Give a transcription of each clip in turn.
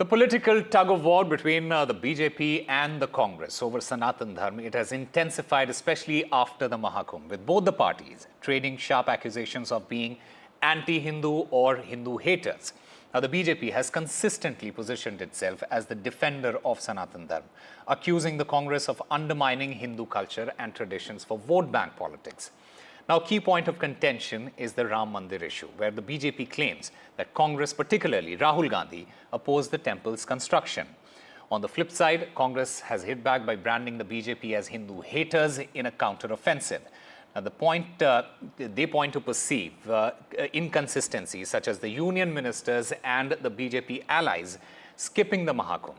political tug-of-war between the BJP and the Congress over Sanatan Dharma, it has intensified, especially after the Maha Kumbh, with both the parties trading sharp accusations of being anti-Hindu or Hindu haters. Now, the BJP has consistently positioned itself as the defender of Sanatan Dharma, accusing the Congress of undermining Hindu culture and traditions for vote bank politics. Now, key point of contention is the Ram Mandir issue, where the BJP claims that Congress, particularly Rahul Gandhi, opposed the temple's construction. On the flip side, Congress has hit back by branding the BJP as Hindu haters in a counter-offensive. Now, they point to perceived inconsistencies such as the Union Ministers and the BJP allies skipping the Maha Kumbh.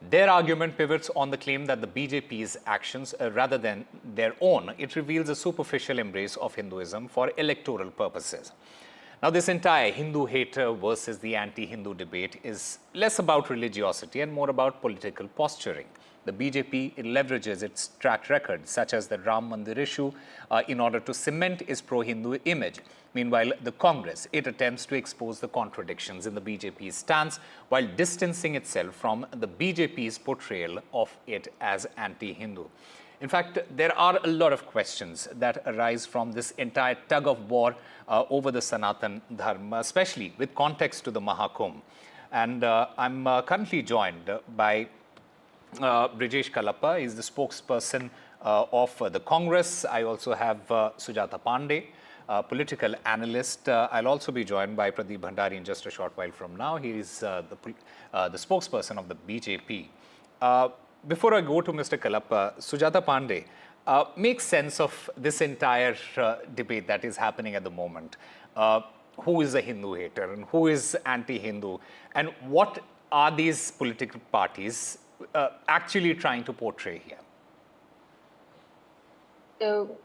Their argument pivots on the claim that the BJP's actions, rather than their own, it reveals a superficial embrace of Hinduism for electoral purposes. Now, this entire Hindu hater versus the anti-Hindu debate is less about religiosity and more about political posturing. The BJP leverages its track record, such as the Ram Mandir issue, in order to cement its pro-Hindu image. Meanwhile, the Congress, it attempts to expose the contradictions in the BJP's stance while distancing itself from the BJP's portrayal of it as anti-Hindu. In fact, there are a lot of questions that arise from this entire tug-of-war over the Sanatan Dharma, especially with context to the Maha Kumbh. And I'm currently joined by Brijesh Kalappa. He's the spokesperson of the Congress. I also have Sujata Pandey, political analyst. I'll also be joined by Pradeep Bhandari in just a short while from now. He is the spokesperson of the BJP. Before I go to Mr. Kalappa, Sujata Pandey, make sense of this entire debate that is happening at the moment. Who is a Hindu hater and who is anti-Hindu? And what are these political parties actually trying to portray here? So,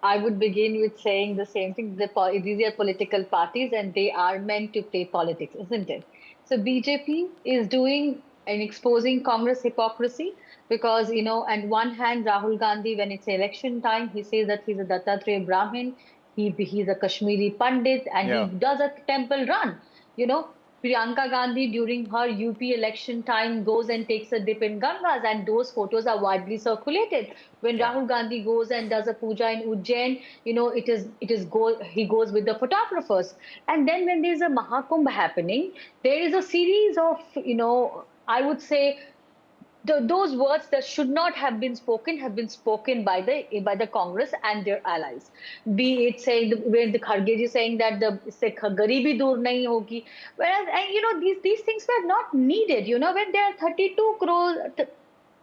I would begin with saying the same thing. These are political parties and they are meant to play politics, isn't it? So BJP is doing and exposing Congress hypocrisy because, you know, on one hand, Rahul Gandhi, when it's election time, he says that he's a Dattatreya Brahmin, he's a Kashmiri Pandit, and he does a temple run, you know. Priyank Gandhi, during her UP election time, goes and takes a dip in Gangas, and those photos are widely circulated. When Rahul Gandhi goes and does a puja in Ujjain, you know, he goes with the photographers. And then when there's a Maha Kumbh happening, there is a series of, you know, I would say, those words that should not have been spoken by the Congress and their allies. Be it saying when the Kharge ji saying that the garibi dur nahi hogi, whereas you know these things were not needed. You know, when there are 32 crore.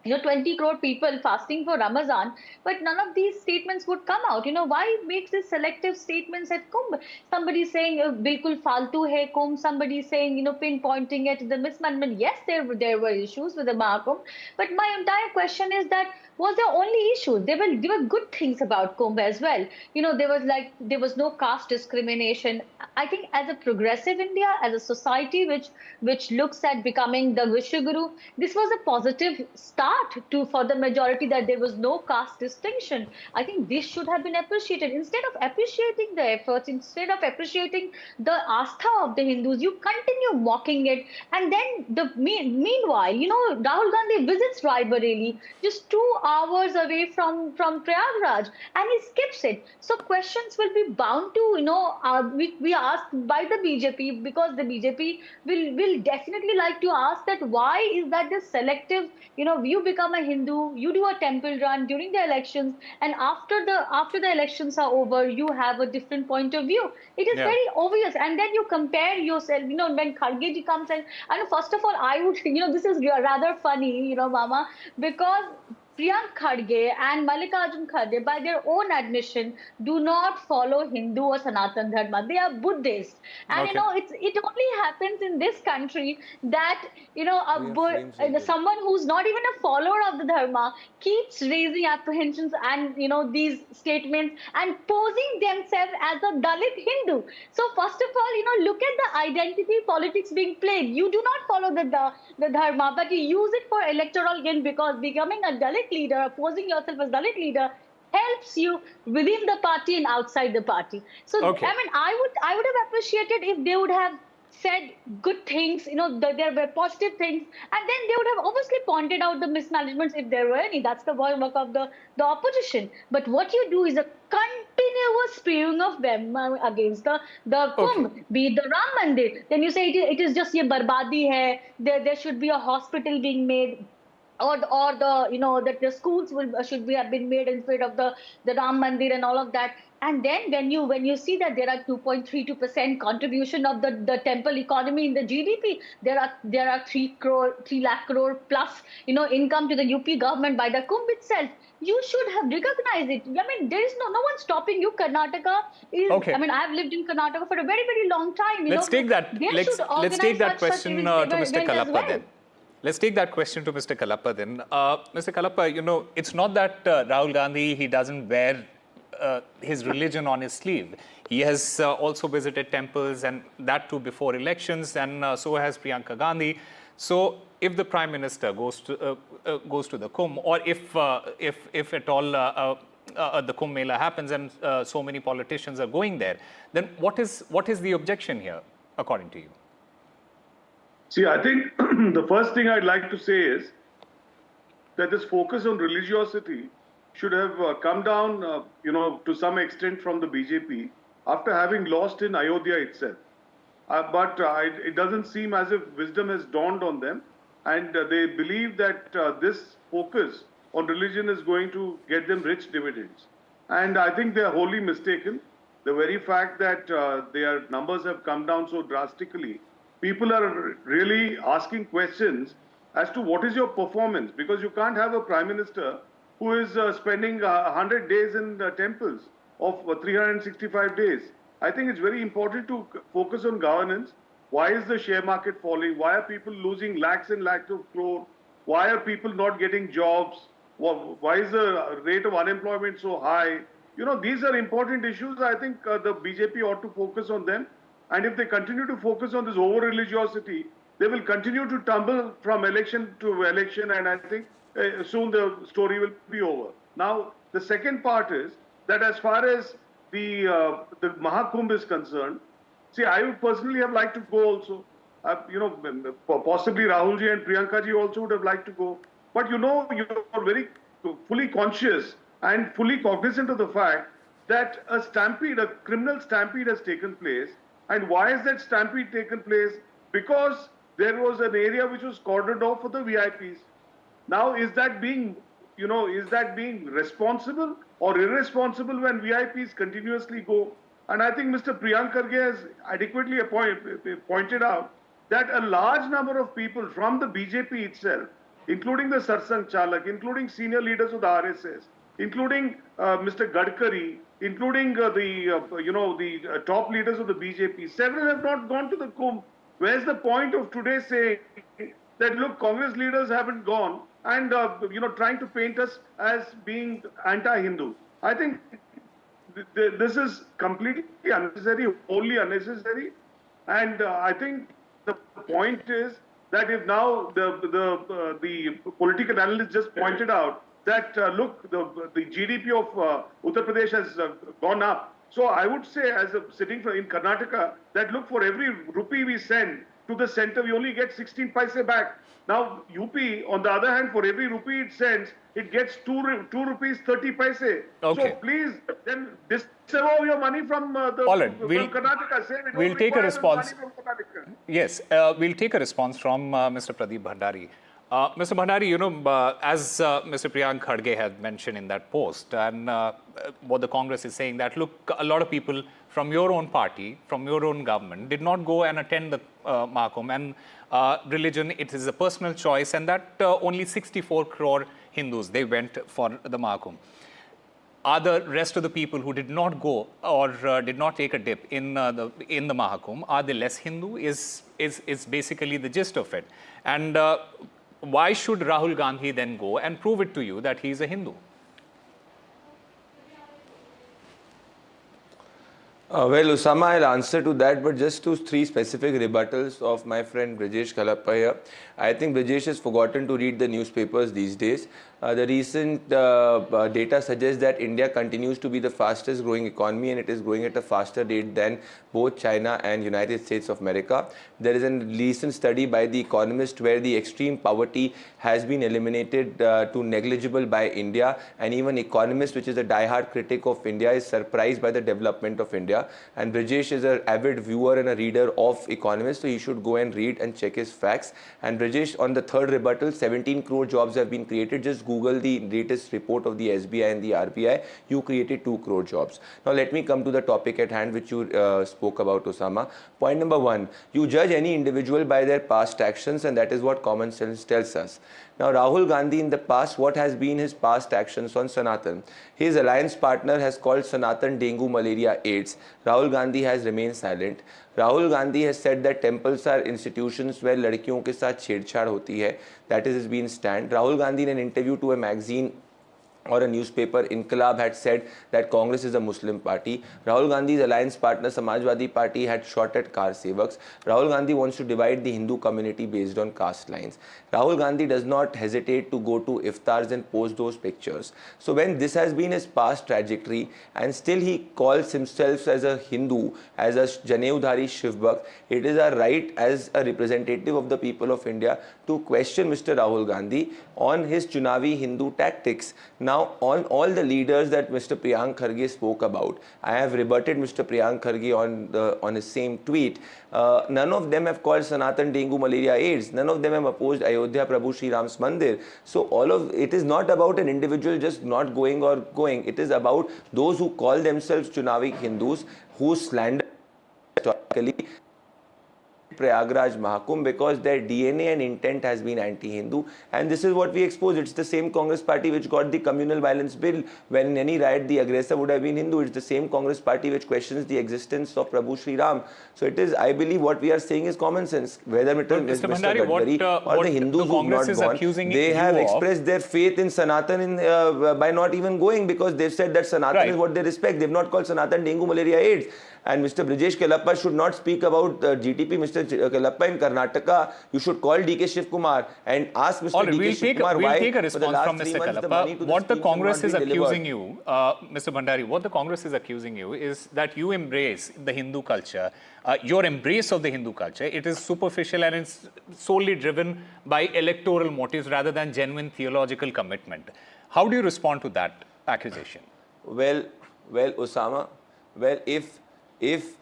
20 crore people fasting for Ramazan, but none of these statements would come out. You know, why makes these selective statements at Kumbh? Somebody saying, bilkul faltu hai Kumbh, somebody saying, you know, pinpointing at the mismanagement. Yes, there were issues with the Maha Kumbh, but my entire question is that, was there only issues? There were good things about Kumbh as well. You know, there was no caste discrimination. I think as a progressive India, as a society which looks at becoming the Vishwaguru, this was a positive start for the majority, that there was no caste distinction. I think this should have been appreciated. Instead of appreciating the efforts, instead of appreciating the astha of the Hindus, you continue mocking it. And then meanwhile, you know, Rahul Gandhi visits Raebareli, just 2 hours away from Prayagraj, and he skips it. So questions will be bound to, you know, we asked by the BJP, because the BJP will definitely like to ask that why is that this selective, you know, you become a Hindu, you do a temple run during the elections, and after the elections are over, you have a different point of view. It is very obvious. And then you compare yourself, you know, when Kharge ji comes and first of all, I would, you know, this is rather funny, you know, Mama, because Priyank Kharge and Mallikarjun Kharge, by their own admission, do not follow Hindu or Sanatan Dharma. They are Buddhist. And, you know, it only happens in this country that, you know, someone who's not even a follower of the Dharma keeps raising apprehensions and, you know, these statements and posing themselves as a Dalit Hindu. So, first of all, you know, look at the identity politics being played. You do not follow the Dharma, but you use it for electoral gain, because becoming a Dalit leader, posing yourself as Dalit leader, helps you within the party and outside the party. So, I mean, I would have appreciated if they would have said good things, there were positive things, and then they would have obviously pointed out the mismanagements if there were any. That's the work of the opposition. But what you do is a continuous spewing of them against the Okay. Kumbh, be it the Ram Mandir. Then you say it is just ye barbadi hai. There should be a hospital being made, or the that the schools should be have been made instead of the Ram Mandir and all of that. And then when you see that there are 2.32% contribution of the temple economy in the GDP, there are 3 lakh crore plus income to the UP government by the Kumbh itself. You should have recognized it. I mean, there is no one stopping you. Karnataka is. Okay. I mean, I have lived in Karnataka for a very, very long time. Let's take that. They should Let's take organize that such question to events Mr. as Kalappa well. then. Let's take that question to Mr. Kalappa then. Mr. Kalappa, it's not that Rahul Gandhi, he doesn't wear his religion on his sleeve. He has also visited temples, and that too before elections, and so has Priyank Gandhi. So if the Prime Minister goes to the Kumbh, or if at all the Kumbh Mela happens and so many politicians are going there, then what is the objection here, according to you? See, I think the first thing I'd like to say is that this focus on religiosity should have come down, to some extent from the BJP after having lost in Ayodhya itself. But it doesn't seem as if wisdom has dawned on them, and they believe that this focus on religion is going to get them rich dividends. And I think they are wholly mistaken. The very fact that their numbers have come down so drastically, people are really asking questions as to what is your performance, because you can't have a Prime Minister who is spending 100 days in temples of 365 days. I think it's very important to focus on governance. Why is the share market falling? Why are people losing lakhs and lakhs of crore? Why are people not getting jobs? Why is the rate of unemployment so high? These are important issues. I think the BJP ought to focus on them. And if they continue to focus on this over-religiosity, they will continue to tumble from election to election, and I think soon the story will be over. Now, the second part is that as far as the Maha Kumbh is concerned, see, I would personally have liked to go also. Possibly Rahulji and Priyankaji also would have liked to go. But you are very fully conscious and fully cognizant of the fact that a criminal stampede has taken place. And why has that stampede taken place? Because there was an area which was cordoned off for the VIPs. Now, is that being responsible or irresponsible when VIPs continuously go? And I think Mr. Priyank Kharge has adequately pointed out that a large number of people from the BJP itself, including the Sarsang Chalak, including senior leaders of the RSS, including Mr. Gadkari, including the top leaders of the BJP, several have not gone to the Kumbh. Where's the point of today saying that, look, Congress leaders haven't gone and, trying to paint us as being anti-Hindu? I think this is completely unnecessary, wholly unnecessary. And I think the point is that if now the political analyst just pointed out that, look, the GDP of Uttar Pradesh has gone up. So I would say, as sitting in Karnataka, that look, for every rupee we send to the center, we only get 16 paise back. Now, UP, on the other hand, for every rupee it sends, it gets 2 rupees 30 paise. Okay. So please, then disavow your money from All right. from Karnataka. Say we We'll don't take a require the response. money from Karnataka. Yes, we'll take a response from Mr. Pradeep Bhandari. Mr. Bhandari, as Mr. Priyank Kharge had mentioned in that post, and what the Congress is saying, that, look, a lot of people from your own party, from your own government, did not go and attend the Maha Kumbh. And religion, it is a personal choice, and that only 64 crore Hindus, they went for the Maha Kumbh. Are the rest of the people who did not go or did not take a dip in the Maha Kumbh, are they less Hindu? Is basically the gist of it. And why should Rahul Gandhi then go and prove it to you that he is a Hindu? Well, Osama, I'll answer to that, but just to three specific rebuttals of my friend Brijesh Kalappa here. I think Brijesh has forgotten to read the newspapers these days. The recent data suggests that India continues to be the fastest growing economy, and it is growing at a faster rate than both China and United States of America. There is a recent study by The Economist where the extreme poverty has been eliminated to negligible by India, and even Economist, which is a die-hard critic of India, is surprised by the development of India. And Brijesh is an avid viewer and a reader of Economist, so he should go and read and check his facts. And Brijesh, on the third rebuttal, 17 crore jobs have been created. Just Google the latest report of the SBI and the RBI. You created 2 crore jobs. Now let me come to the topic at hand, which you spoke about, Osama. Point number one, you judge any individual by their past actions, and that is what common sense tells us. Now, Rahul Gandhi in the past, what has been his past actions on Sanatan? His alliance partner has called Sanatan dengue, malaria, AIDS. Rahul Gandhi has remained silent. Rahul Gandhi has said that temples are institutions where लड़कियों के साथ छेड़छाड़ होती है. That is his been stand. Rahul Gandhi in an interview to a magazine or a newspaper, Inqilab, had said that Congress is a Muslim party. Rahul Gandhi's alliance partner, Samajwadi Party, had shot at car sevaks. Rahul Gandhi wants to divide the Hindu community based on caste lines. Rahul Gandhi does not hesitate to go to iftars and post those pictures. So when this has been his past trajectory, and still he calls himself as a Hindu, as a Janeudhari Shiv Bhakt, it is our right as a representative of the people of India to question Mr. Rahul Gandhi on his Chunavi Hindu tactics. Now, on all the leaders that Mr. Priyank Kharge spoke about, I have rebutted Mr. Priyank Kharge on his same tweet. None of them have called Sanatan dengue, malaria, AIDS. None of them have opposed Ayodhya Prabhu Shri Ram's Mandir. So it is not about an individual just not going or going. It is about those who call themselves Chunavi Hindus, who slander historically Prayagraj Maha Kumbh, because their DNA and intent has been anti-Hindu, and this is what we expose. It's the same Congress party which got the communal violence bill when in any riot the aggressor would have been Hindu. It's the same Congress party which questions the existence of Prabhu Sri Ram. So it is, I believe, what we are saying is common sense. Whether Mr. Gadkari or the Hindus who have not gone, they have expressed their faith in Sanatan by not even going, because they've said that Sanatan is what they respect. They've not called Sanatan dengue, malaria, AIDS. And Mr. Brijesh Kalappa should not speak about GTP. Mr. Kalappa, in Karnataka, you should call DK Shiv Kumar and ask Mr. DK Shiv Kumar why. We'll take a response from Mr. Kalappa. What the Congress is accusing you, Mr. Bhandari, what the Congress is accusing you is that you embrace the Hindu culture. Your embrace of the Hindu culture, it is superficial and it's solely driven by electoral motives rather than genuine theological commitment. How do you respond to that accusation? Well, Osama,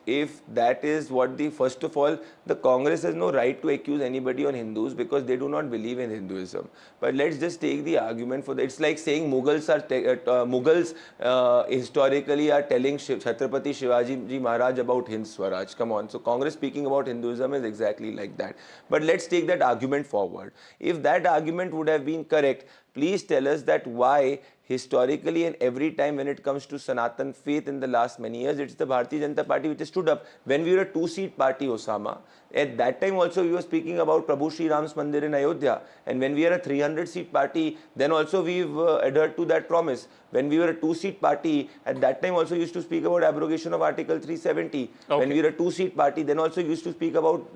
if that is what first of all, the Congress has no right to accuse anybody on Hindus because they do not believe in Hinduism. But let's just take the argument for that. It's like saying Mughals historically are telling Chhatrapati Shivaji Ji Maharaj about Hind Swaraj. Come on. So Congress speaking about Hinduism is exactly like that. But let's take that argument forward. If that argument would have been correct, please tell us that why historically and every time when it comes to Sanatan faith in the last many years, it's the Bharatiya Janata Party which has stood up. When we were a 2-seat party, Osama, at that time also we were speaking about Prabhu Sri Ram's Mandir in Ayodhya. And when we are a 300-seat party, then also we've adhered to that promise. When we were a 2-seat party, at that time also used to speak about abrogation of Article 370. Okay. When we were a 2-seat party, then also used to speak about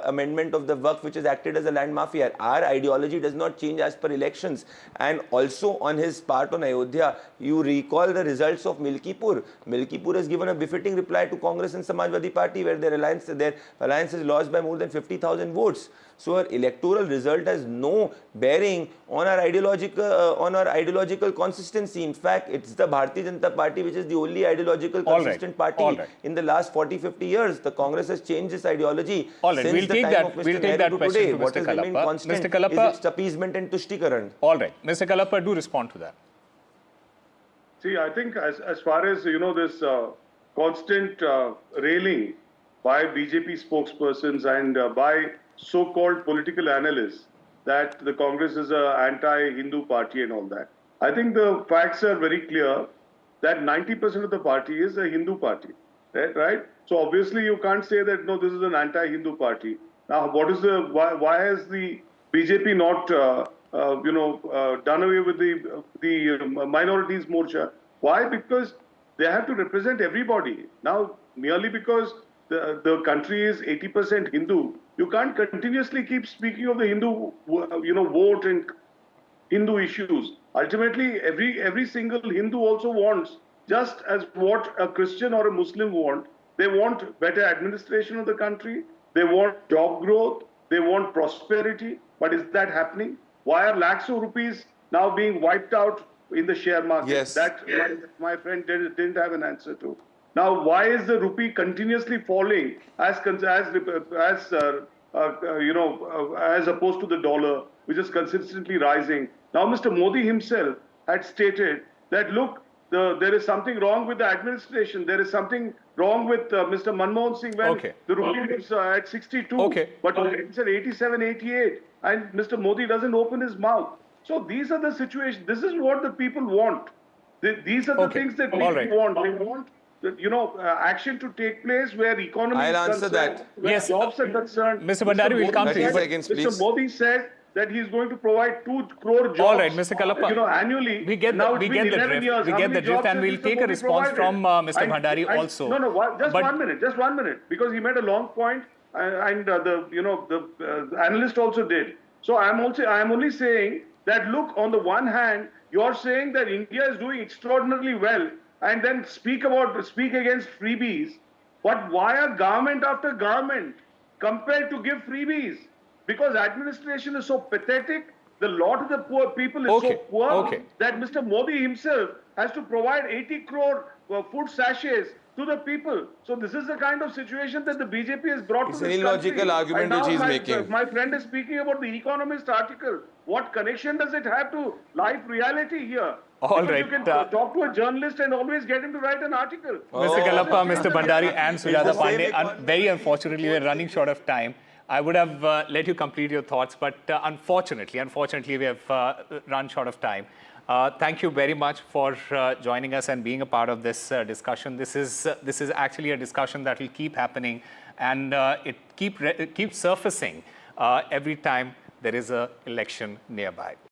amendment of the Waqf, which has acted as a land mafia. Our ideology does not change as per elections. And also on his part on Ayodhya, you recall the results of Milkipur. Milkipur has given a befitting reply to Congress and Samajwadi Party, where their alliance is lost by more than 50,000 votes. So our electoral result has no bearing on our ideological consistency. In fact, it's the Bharatiya Janata Party which is the only ideological consistent party in the last 40-50 years. The Congress has changed its ideology since the time of Mr. Nehru to today. What has remained constant is its appeasement and tushtikaran. All right. Mr. Kalappa, do respond to that. See, I think as far as, this constant railing by BJP spokespersons and by so-called political analysts that the Congress is an anti-Hindu party and all that. I think the facts are very clear that 90% of the party is a Hindu party, right? So obviously you can't say that, no, this is an anti-Hindu party. Now, why has the BJP not, done away with the minorities morcha? Why? Because They have to represent everybody. Now, merely because the country is 80% Hindu, you can't continuously keep speaking of the Hindu, vote and Hindu issues. Ultimately, every single Hindu also wants, just as what a Christian or a Muslim want, they want better administration of the country, they want job growth, they want prosperity. But is that happening? Why are lakhs of rupees now being wiped out in the share market? Yes. That my friend didn't have an answer to. Now, why is the rupee continuously falling as opposed to the dollar, which is consistently rising? Now, Mr. Modi himself had stated that, look, there is something wrong with the administration. There is something wrong with Mr. Manmohan Singh when the rupee is at 62, but it's at 87, 88, and Mr. Modi doesn't open his mouth. So these are the situations. This is what the people want. These are the things that people want. They want action to take place where economy I'll is answer concerned, that. where jobs are concerned. Mr. Bhandari, we'll come to you. 30 seconds, please. Mr. Modi said that he's going to provide 2 crore jobs. All right, Mr. Kalappa. Annually. We get the drift. We get the drift, and we'll take a response from Mr. Bhandari also. Just 1 minute. Just 1 minute, because he made a long point, and the analyst also did. So I am only saying that, look, on the one hand, you're saying that India is doing extraordinarily well, and then speak against freebies. But why are government after government compelled to give freebies? Because administration is so pathetic, the lot of the poor people is so poor that Mr. Modi himself has to provide 80 crore food sachets to the people. So this is the kind of situation that the BJP has brought to this country. It's an illogical argument which he's making. My friend is speaking about the Economist article. What connection does it have to life reality here? All because right. You can talk to a journalist and always get him to write an article. Mr. Kalappa, Mr. Bhandari and Sujata Pandey, very unfortunately, we're running short of time. I would have let you complete your thoughts, but unfortunately, we have run short of time. Thank you very much for joining us and being a part of this discussion. This is actually a discussion that will keep happening, and it keeps surfacing every time there is an election nearby.